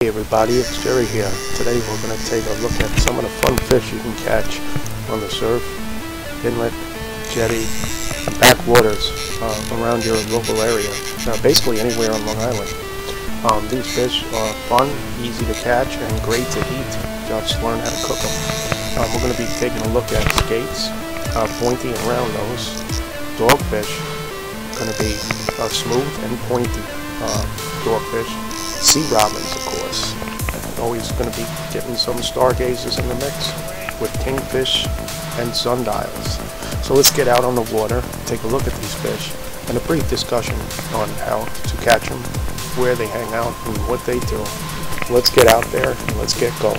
Hey everybody, it's Jerry here. Today we're going to take a look at some of the fun fish you can catch on the surf, inlet, jetty, and backwaters around your local area. Basically anywhere on Long Island. These fish are fun, easy to catch, and great to eat. Just learn how to cook them. We're going to be taking a look at skates, pointy and round nose, dogfish, going to be smooth and pointy dogfish. Sea robins, of course, and always going to be getting some stargazers in the mix with kingfish and sundials. So let's get out on the water, take a look at these fish, and a brief discussion on how to catch them, where they hang out, and what they do. Let's get out there and let's get going.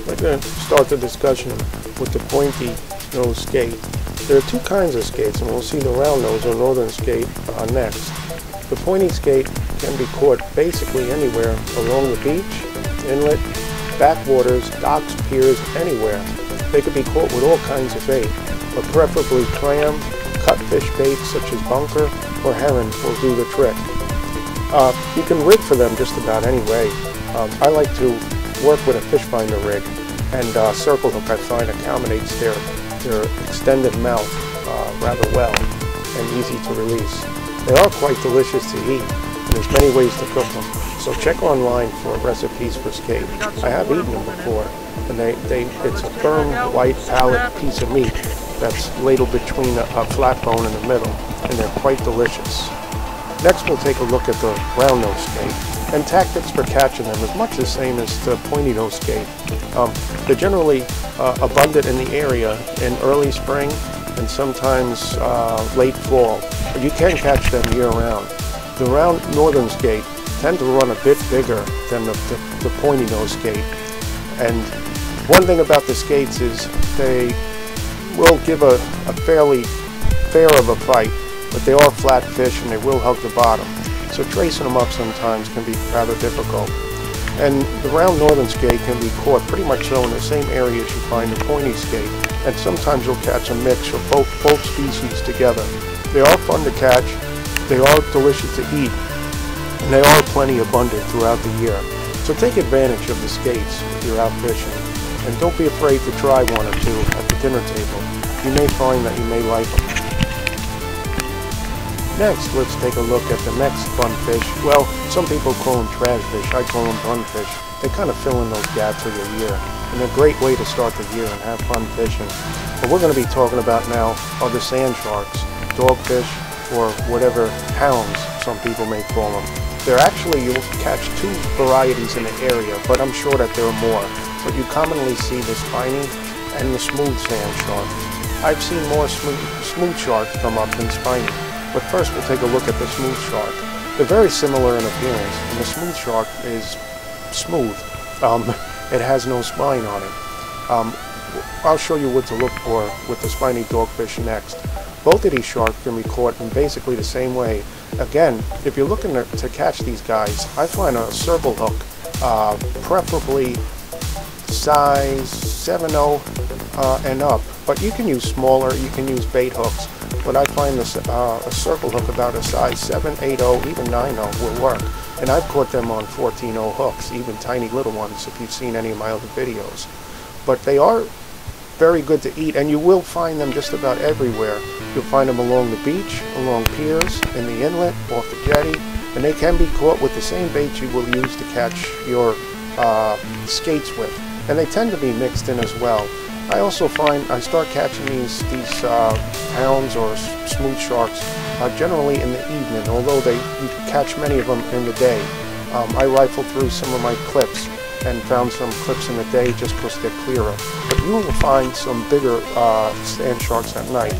We're going to start the discussion with the pointy nose skate. There are two kinds of skates, and we'll see the round nose or northern skate next. The pointy skate can be caught basically anywhere along the beach, inlet, backwaters, docks, piers, anywhere. They could be caught with all kinds of bait, but preferably clam, cutfish bait such as bunker or herring will do the trick. You can rig for them just about any way. I like to work with a fish finder rig, and circle hook I find accommodates their extended mouth rather well and easy to release. They are quite delicious to eat, and there's many ways to cook them. So check online for recipes for skate. I have eaten them before, and it's a firm white pallid piece of meat that's ladled between a flat bone in the middle, and they're quite delicious. Next we'll take a look at the round nose skate, and tactics for catching them is much the same as the pointy nose skate. They're generally abundant in the area in early spring and sometimes late fall. But you can catch them year-round. The round northern skate tend to run a bit bigger than the pointy nose skate. And one thing about the skates is they will give a fairly fair of a fight, but they are flat fish and they will hug the bottom. So tracing them up sometimes can be rather difficult. And the round northern skate can be caught pretty much so in the same areas you find the pointy skate. And sometimes you'll catch a mix of both species together. They are fun to catch, they are delicious to eat, and they are plenty abundant throughout the year. So take advantage of the skates if you're out fishing, and don't be afraid to try one or two at the dinner table. You may find that you may like them. Next, let's take a look at the next fun fish. Well, some people call them trash fish, I call them fun fish. They kind of fill in those gaps of your year, and they're a great way to start the year and have fun fishing. What we're going to be talking about now are the sand sharks, dogfish, or whatever hounds some people may call them. They're actually, you'll catch two varieties in the area, but I'm sure that there are more. But you commonly see the spiny and the smooth sand shark. I've seen more smooth sharks come up than spiny. But first we'll take a look at the smooth shark. They're very similar in appearance, and the smooth shark is smooth. It has no spine on it. I'll show you what to look for with the spiny dogfish next. Both of these sharks can be caught in basically the same way. Again, if you're looking to catch these guys, I find a circle hook, preferably size 7/0 and up. But you can use smaller, you can use bait hooks. But I find a circle hook about a size 7, 8/0, even 9/0 will work. And I've caught them on 14/0 hooks, even tiny little ones if you've seen any of my other videos. But they are very good to eat, and you will find them just about everywhere. You'll find them along the beach, along piers, in the inlet, off the jetty, and they can be caught with the same bait you will use to catch your skates with. And they tend to be mixed in as well. I also find I start catching these hounds or smooth sharks generally in the evening, although you catch many of them in the day. I rifled through some of my clips and found some clips in the day just because they're clearer. But you will find some bigger sand sharks at night.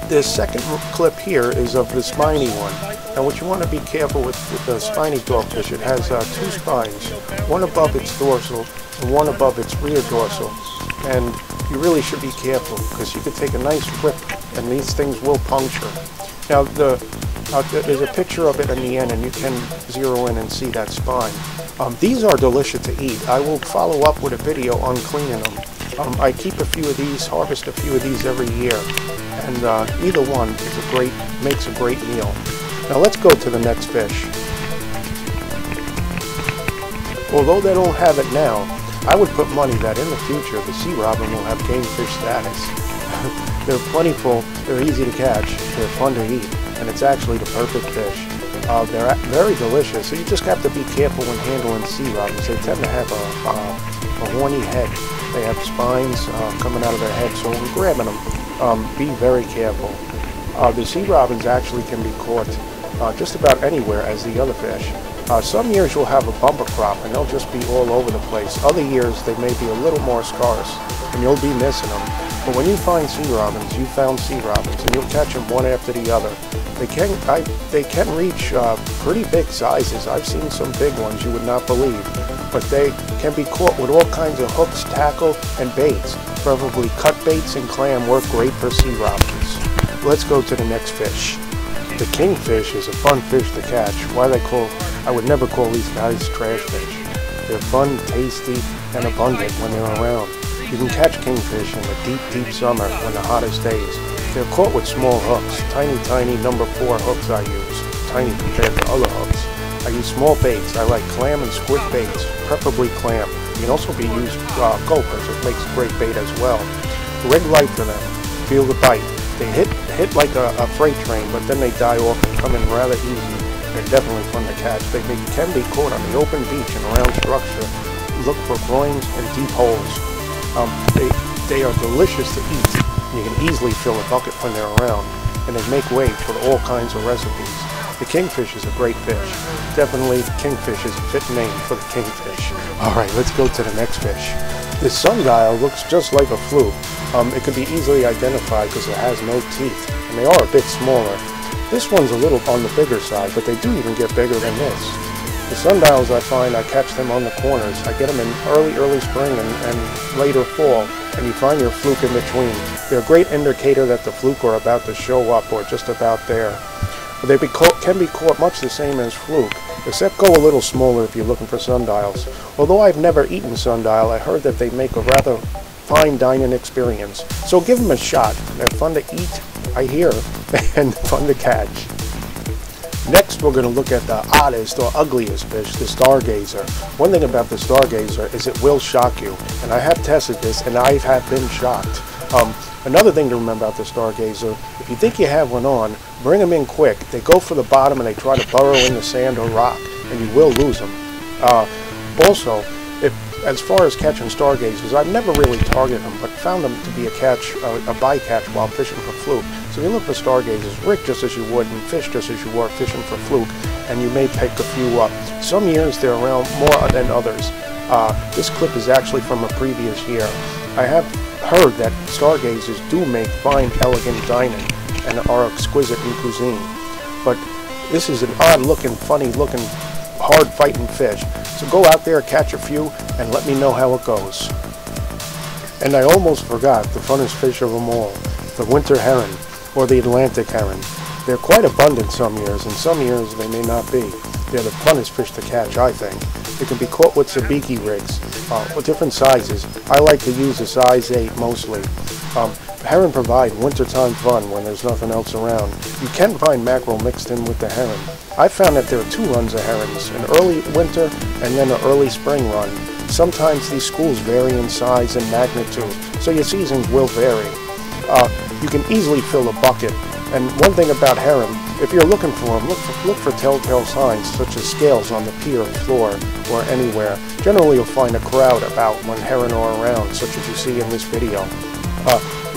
The second clip here is of the spiny one. Now what you want to be careful with the spiny dogfish, it has two spines, one above its dorsal and one above its rear dorsal. And you really should be careful because you could take a nice whip and these things will puncture. Now there's a picture of it in the end and you can zero in and see that spine. These are delicious to eat. I will follow up with a video on cleaning them. I keep a few of these, harvest a few of these every year, and either one is makes a great meal. Now let's go to the next fish. Although they don't have it now, I would put money that in the future the sea robin will have kingfish status. They're plentiful, they're easy to catch, they're fun to eat, and it's actually the perfect fish. They're very delicious, so you just have to be careful when handling sea robins. They tend to have a horny head. They have spines coming out of their head, so when grabbing them, be very careful. The sea robins actually can be caught just about anywhere as the other fish. Some years you'll have a bumper crop and they'll just be all over the place. Other years they may be a little more scarce and you'll be missing them. But when you find sea robins, you found sea robins, and you'll catch them one after the other. They can reach pretty big sizes. I've seen some big ones you would not believe. But they can be caught with all kinds of hooks, tackle, and baits. Probably cut baits and clam work great for sea robins. Let's go to the next fish. The kingfish is a fun fish to catch. I would never call these guys trash fish. They're fun, tasty, and abundant when they're around. You can catch kingfish in the deep, deep summer when the hottest days. They're caught with small hooks, tiny number 4 hooks I use, tiny compared to other hooks. I use small baits. I like clam and squid baits, preferably clam. You can also use gulpers. It makes great bait as well. Red light for them. Feel the bite. They hit like a freight train, but then they die off and come in rather easy. They're definitely fun to catch. They can be caught on the open beach and around structure. Look for groins and deep holes. They are delicious to eat. You can easily fill a bucket when they're around, and they make way for all kinds of recipes. The kingfish is a great fish. Definitely, kingfish is a fit name for the kingfish. Alright, let's go to the next fish. This sundial looks just like a fluke. It can be easily identified because it has no teeth, and they are a bit smaller. This one's a little on the bigger side, but they do even get bigger than this. The sundials I find, I catch them on the corners. I get them in early spring and later fall, and you find your fluke in between. They're a great indicator that the fluke are about to show up or just about there. They can be caught much the same as fluke, except go a little smaller if you're looking for sundials. Although I've never eaten sundial, I heard that they make a rather fine dining experience. So give them a shot. They're fun to eat, I hear, and fun to catch. Next, we're going to look at the oddest or ugliest fish, the stargazer. One thing about the stargazer is it will shock you, and I have tested this, and I have been shocked. Another thing to remember about the stargazer, if you think you have one on, bring them in quick. They go for the bottom and they try to burrow in the sand or rock, and you will lose them. Also, as far as catching stargazers, I've never really targeted them, but found them to be a bycatch while fishing for fluke. So you look for stargazers, rig just as you would, and fish just as you were fishing for fluke, and you may pick a few up. Some years they're around more than others. This clip is actually from a previous year. I have heard that stargazers do make fine, elegant dining and are exquisite in cuisine. But this is an odd-looking, funny-looking, hard-fighting fish. So go out there, catch a few, and let me know how it goes. And I almost forgot the funnest fish of them all, the winter heron, or the Atlantic heron. They're quite abundant some years, and some years they may not be. They're the funnest fish to catch, I think. They can be caught with sabiki rigs, with different sizes. I like to use a size 8 mostly. Heron provide wintertime fun when there's nothing else around. You can find mackerel mixed in with the heron. I found that there are 2 runs of herons, an early winter and then an early spring run. Sometimes these schools vary in size and magnitude, so your seasons will vary. You can easily fill a bucket. And one thing about heron, if you're looking for them, look for telltale signs such as scales on the pier, floor, or anywhere. Generally you'll find a crowd about when heron are around, such as you see in this video.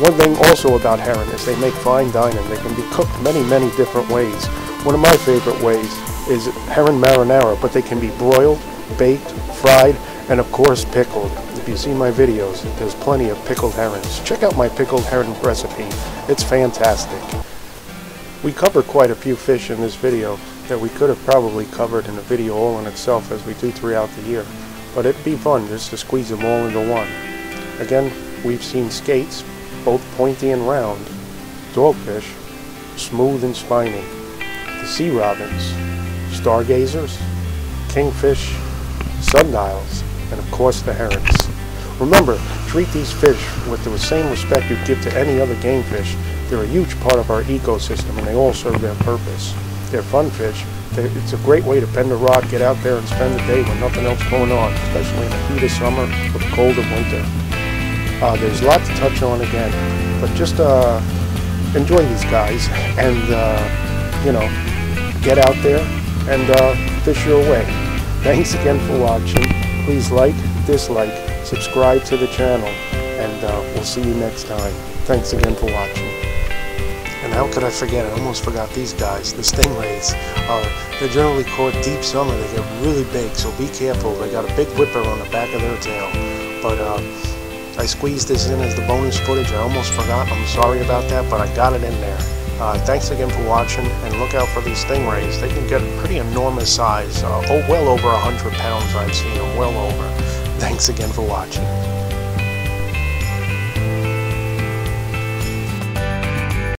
One thing also about heron is they make fine dining. They can be cooked many different ways. One of my favorite ways is heron marinara, but they can be broiled, baked, fried, and of course pickled. If you see my videos, there's plenty of pickled herons. Check out my pickled heron recipe. It's fantastic. We covered quite a few fish in this video that we could have probably covered in a video all in itself as we do throughout the year. But it'd be fun just to squeeze them all into one. Again, we've seen skates, both pointy and round, dogfish, smooth and spiny, the sea robins, stargazers, kingfish, sundials, and of course the herons. Remember, treat these fish with the same respect you give to any other game fish. They're a huge part of our ecosystem and they all serve their purpose. They're fun fish. It's a great way to bend a rod, get out there and spend the day with nothing else going on, especially in the heat of summer or the cold of winter. There's a lot to touch on again, but just enjoy these guys and, you know, get out there and fish your way. Thanks again for watching. Please like, dislike, subscribe to the channel, and we'll see you next time. Thanks again for watching. And how could I forget? I almost forgot these guys, the stingrays. They're generally caught deep summer. They get really big, so be careful. They got a big whipper on the back of their tail. But I squeezed this in as the bonus footage. I almost forgot. I'm sorry about that, but I got it in there. Thanks again for watching, and look out for these stingrays. They can get a pretty enormous size. Well over 100 pounds I've seen them, well over. Thanks again for watching.